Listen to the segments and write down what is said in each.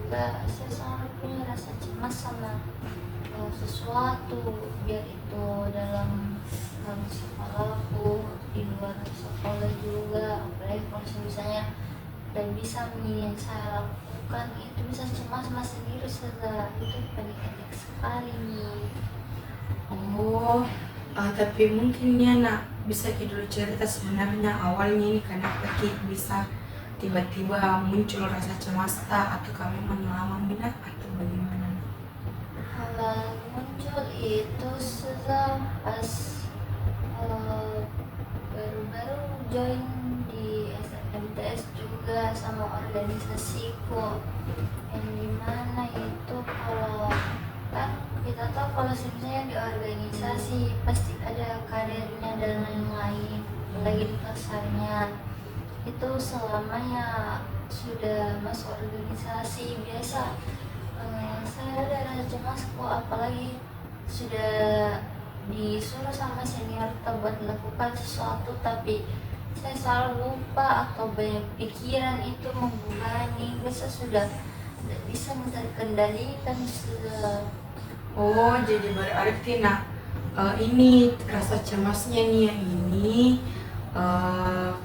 juga saya selalu punya rasa cemas sama sesuatu, biar itu dalam sekolahku, di luar sekolah juga. Apalagi kalau misalnya dan bisa yang saya lakukan itu bisa cemas mas sendiri saja, itu panik sekali nih. Oh, tapi mungkin ya nak bisa Ki dulu cerita sebenarnya awalnya ini kenapa Ki bisa tiba-tiba muncul rasa cemas tak, atau kami memang lama minat atau bagaimana nak? Awal muncul itu sudah pas baru-baru join di SMTS juga sama organisasiku, yang dimana itu kalau kan kita tahu kalau misalnya di organisasi pasti ada kadernya dan lain-lain, lagi di pasarnya itu selamanya sudah masuk organisasi biasa. Saya ada rasa cemas kok, apalagi sudah disuruh sama senior kita buat melakukan sesuatu tapi saya selalu lupa atau banyak pikiran itu membebani, biasa sudah tidak bisa terkendalikan sudah. Oh, jadi berarti nak ini rasa cemasnya nih yang ini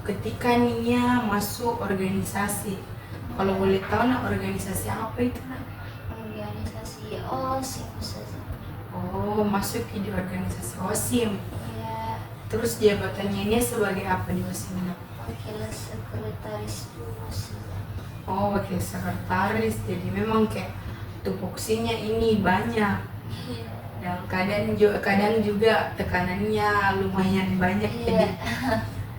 ketika Nia masuk organisasi. Kalau boleh tahu nak organisasi apa itu nak? Organisasi OSIM saja. Oh, masuk di organisasi OSIM. Ya, Terus jabatannya ini sebagai apa di OSIM nak? wakil sekretaris dulu saja. Oh, wakil sekretaris. Jadi memang kayak tupoksinya ini banyak. Iya. Dan kadang juga tekanannya lumayan banyak. Iya. Jadi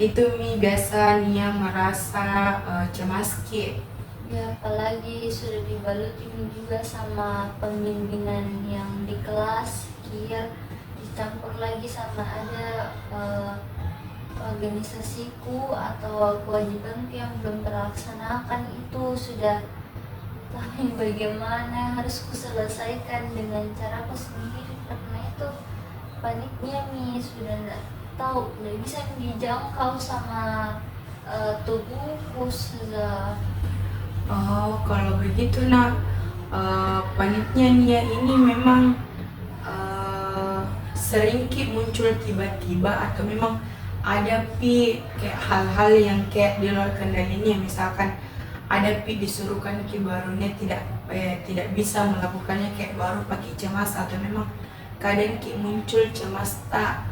itu mi biasa Nia merasa cemas Ki. Ya, apalagi sudah dibaluti juga sama pembimbingan yang di kelas, kira dicampur lagi sama ada organisasiku atau kewajibanku yang belum terlaksanakan, itu sudah tahu bagaimana harus kuselesaikan dengan caraku sendiri, karena itu paniknya mi sudah tidak tahu, tidak bisa dijangkau sama tubuhku sudah. Oh, kalau begitu nak paniknya Nia ini memang sering Ki muncul tiba-tiba, atau memang ada Pi kayak hal-hal yang kayak di luar kendali Nia, misalkan ada Pi disuruhkan Ki barunya tidak bisa melakukannya, kayak baru pakai cemas, atau memang kadang Ki muncul cemas tak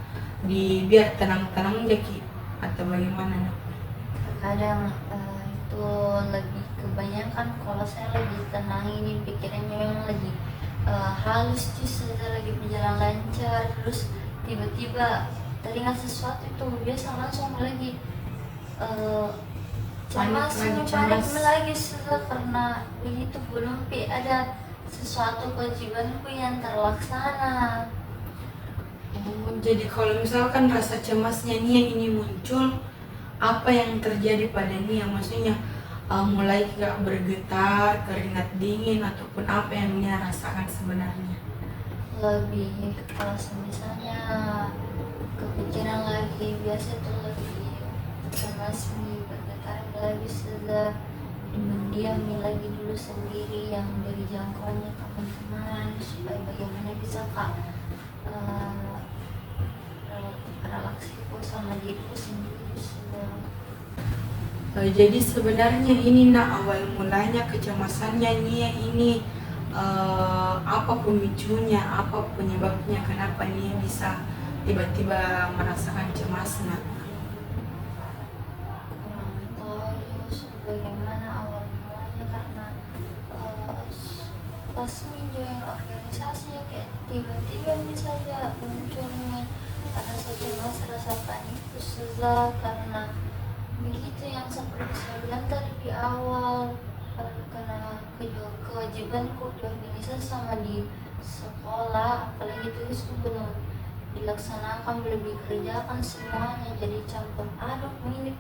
di biar tenang-tenang aja Ki, atau bagaimana nak? Kadang itu lebih kebanyakan kalau saya lagi tenang ini pikirannya memang lagi halus justru, saya lagi berjalan lancar terus tiba-tiba teringat sesuatu itu biasa langsung lagi cemas panik lagi sudah, karena begitu belum ada sesuatu kewajibanku yang terlaksana. Oh, jadi kalau misalkan rasa cemasnya Nia ini muncul, apa yang terjadi pada Nia? Maksudnya mulai gak bergetar, keringat dingin, ataupun apa yang Nia rasakan sebenarnya? Lebih kalau misalnya kepikiran lagi biasa tuh lebih cemas nih, bergetar lagi sudah mendiam lagi dulu sendiri yang dari jangkauannya teman-teman, supaya bagaimana bisa kak relaksiku sama diriku sendiri sudah. Jadi sebenarnya ini nak awal mulanya kecemasannya Nia ini apa pemicunya, apa penyebabnya, kenapa Nia bisa tiba-tiba merasakan cemas nak? Kurang tahu bagaimana awal mulanya, karena pas join organisasi kayak tiba-tiba saja munculnya rasa cemas, rasa panik itu susah, karena begitu yang seperti saya bilang tadi di awal, karena kewajibanku di organisasi sama di sekolah, apalagi itu belum dilaksanakan, belum dikerjakan semuanya, jadi campur aduk ini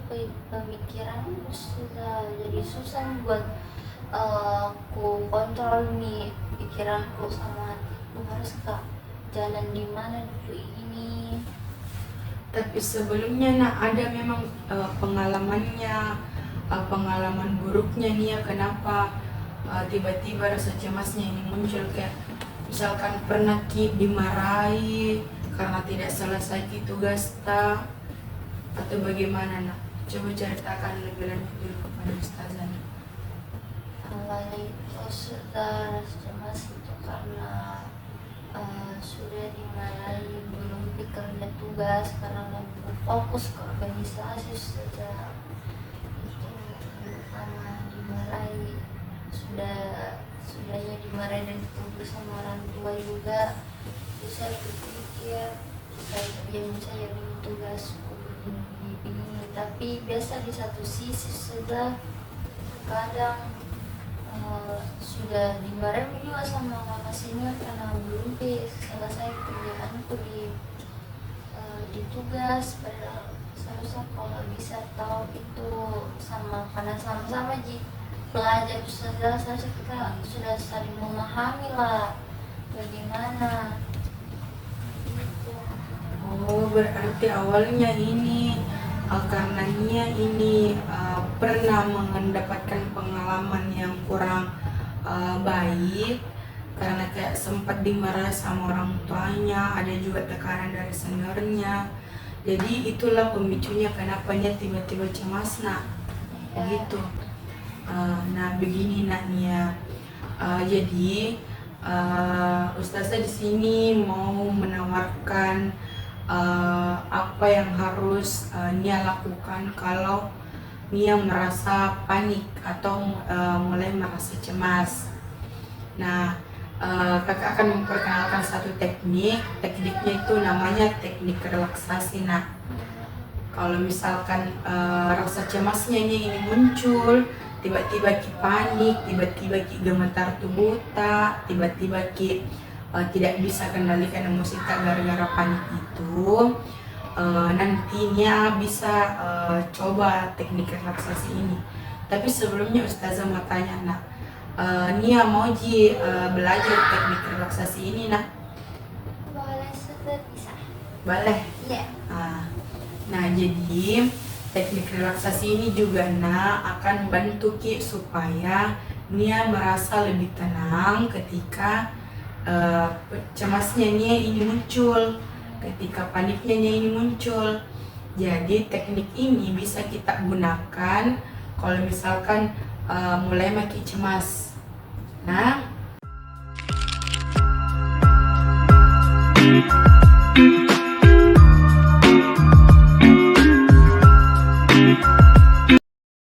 pemikiranku sudah jadi susah buat ku kontrol nih pikiranku sama hatiku, harus ke jalan di mana dulu ini. Tapi sebelumnya nak ada memang pengalamannya, pengalaman buruknya Nia kenapa tiba-tiba rasa cemasnya ini muncul, kayak misalkan pernah Ki dimarahi karena tidak selesai Ki tugas ta, atau bagaimana nak? Coba ceritakan lebih lanjut dulu kepada Ustazah. Awalnya itu sudah rasa cemas itu karena sudah dimarahi, belum pikirnya tugas karena lebih fokus ke organisasi. Sudah itu karena dimarahi, sudahnya dimarahi dan dituntut sama orang tua juga. Terus saya berpikir saya diam saja dengan tugasku begini, tapi biasa di satu sisi sudah kadang sudah dimarahi juga sama kakak senior karena belum selesai kerjaanku di tugas. Padahal seharusnya kalau bisa tahu itu karena sama-sama belajar sudah, seharusnya kita sudah saling memahami lah bagaimana gitu. Oh, berarti awalnya ini karena Nia ini pernah mendapatkan pengalaman yang kurang baik, karena kayak sempat dimarahi sama orang tuanya, ada juga tekanan dari seniornya. Jadi itulah pemicunya kenapa Nia tiba-tiba cemas nak, begitu. Nah begini nak Nia, jadi Ustazah di sini mau menawarkan apa yang harus Nia lakukan kalau Nia merasa panik atau mulai merasa cemas. Nah, kakak akan memperkenalkan satu tekniknya itu namanya teknik relaksasi. Nah, kalau misalkan rasa cemasnya ini muncul, tiba-tiba Ki panik, tiba-tiba Ki gemetar tubuh tak, tiba-tiba Ki tidak bisa kendalikan emosi tak gara-gara panik itu, nantinya bisa coba teknik relaksasi ini. Tapi sebelumnya Ustazah mau tanya nak, Nia mau belajar teknik relaksasi ini nak? Boleh, sudah bisa. Boleh? Iya. Nah jadi teknik relaksasi ini juga akan bantu Ki supaya Nia merasa lebih tenang ketika cemasnya Nia ini muncul, ketika paniknya Nia ini muncul. Jadi teknik ini bisa kita gunakan kalau misalkan mulai makin cemas. Nah,